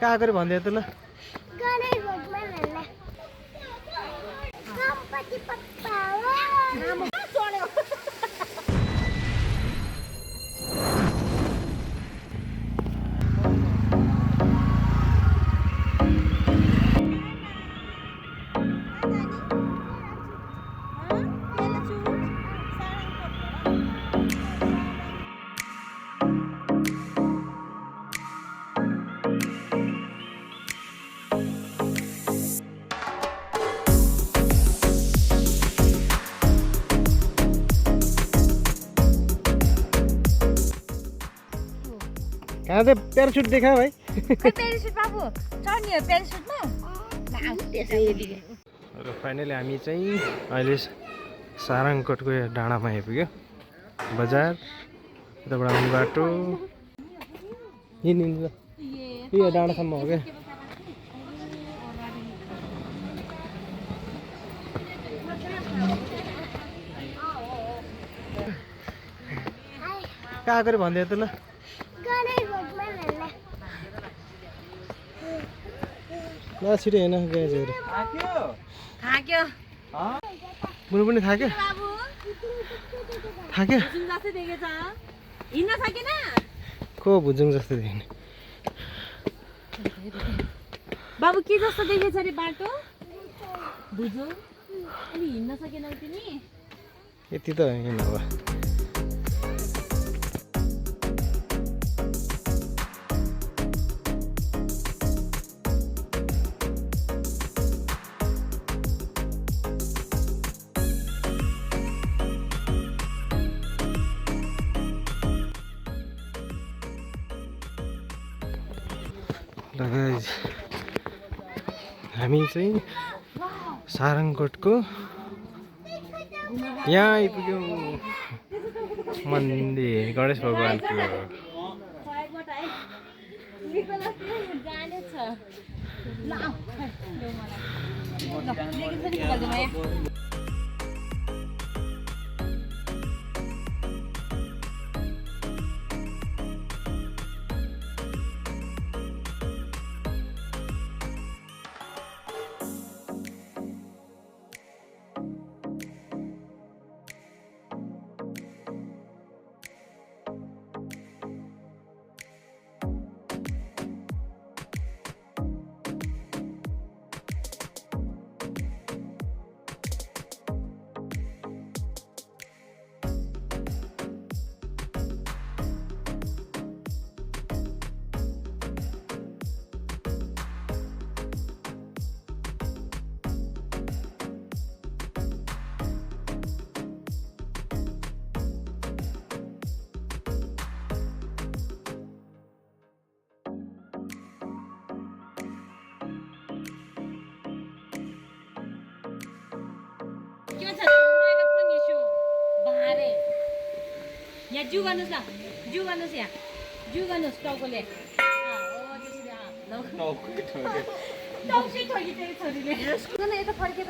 कहाँ गरे भन्दै त ल कहाँ चाहिँ प्यारासुट देखा भाइ प्यारासुट बाबु चढ्ने हो प्यारासुटमा र फाइनली हामी चाहिँ अहिले सारङकोटको डाँडामा आइपुग्यो बजार यताबाट आउने बाटो यो डाँडासम्म हो क्या कहाँ गरे भन्दै त ल ल छिटो हेर्न गएहरू बुनु पनि थाक्यो थाक्यो को भुजुङ जस्तो देख्ने बाबु के जस्तो देखेछ अरे बाटो बुझ्यौ अनि हिँड्न सकेनौ तिमी यति त होइन अब हामी चाहिँ सारङकोटको यहाँ आइपुग्यौँ मन्दिर गणेश भगवानको यहाँ जु गर्नुहोस् न जु गर्नुहोस् यहाँ जु गर्नुहोस् टाउकोले यता फर्केर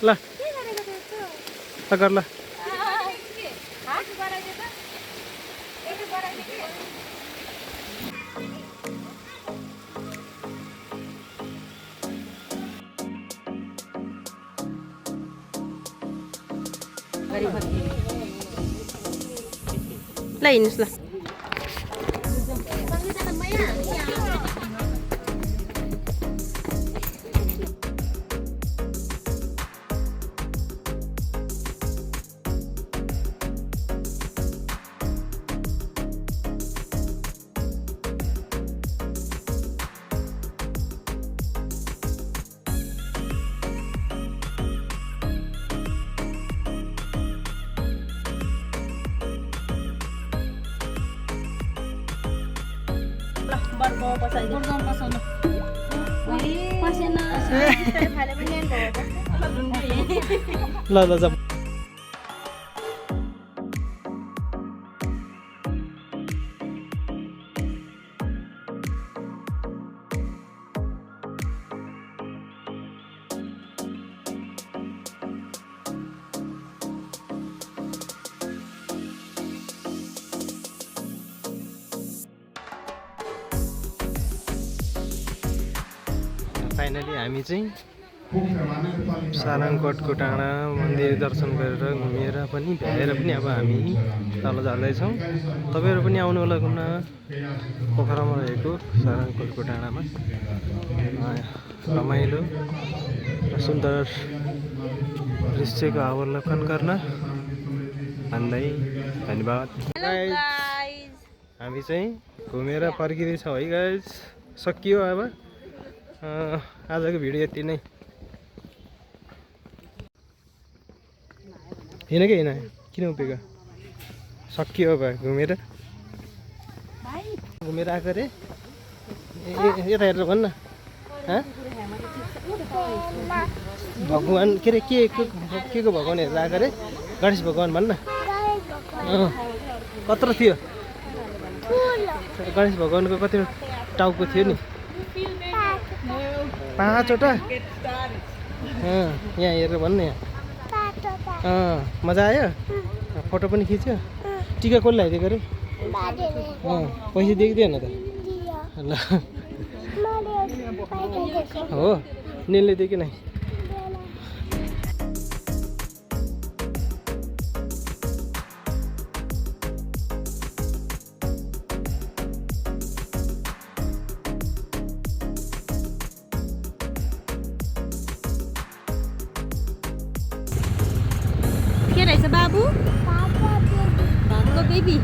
ल ल ल हिँड्नुहोस् ल ल ल जाऊ फाइनली हामी चाहिँ सारङकोटको डाँडा मन्दिर दर्शन गरेर घुमेर पनि भ्याएर पनि अब हामी तल जाँदैछौँ। तपाईँहरू पनि आउनु होला घुम्न पोखरामा रहेको सारङकोटको डाँडामा। रमाइलो र सुन्दर दृश्यको अवलोकन गर्न भन्दै धन्यवाद। हामी चाहिँ घुमेर फर्किँदैछौँ है गाइज। सकियो अब आजको भिडियो यति नै। होइन कि होइन किन उभिएको? सकियो अब घुमेर आएको अरे। ए यता हेरेर भन् न। भगवान् के अरे के को भगवान् हेरेर आएको अरे? गणेश भगवान् भन् न। कत्रो थियो गणेश भगवान्को? कति टाउको थियो नि? 5वटा। यहाँ हेरेर भन् न। यहाँ मजा आयो? फोटो पनि खिच्यो? टिका कसले लगाइदिएको अरे? पैसा दिएको थिएन त? ल हो निलले दियो कि नै? के रहेछ बाबु? भातको बेबी।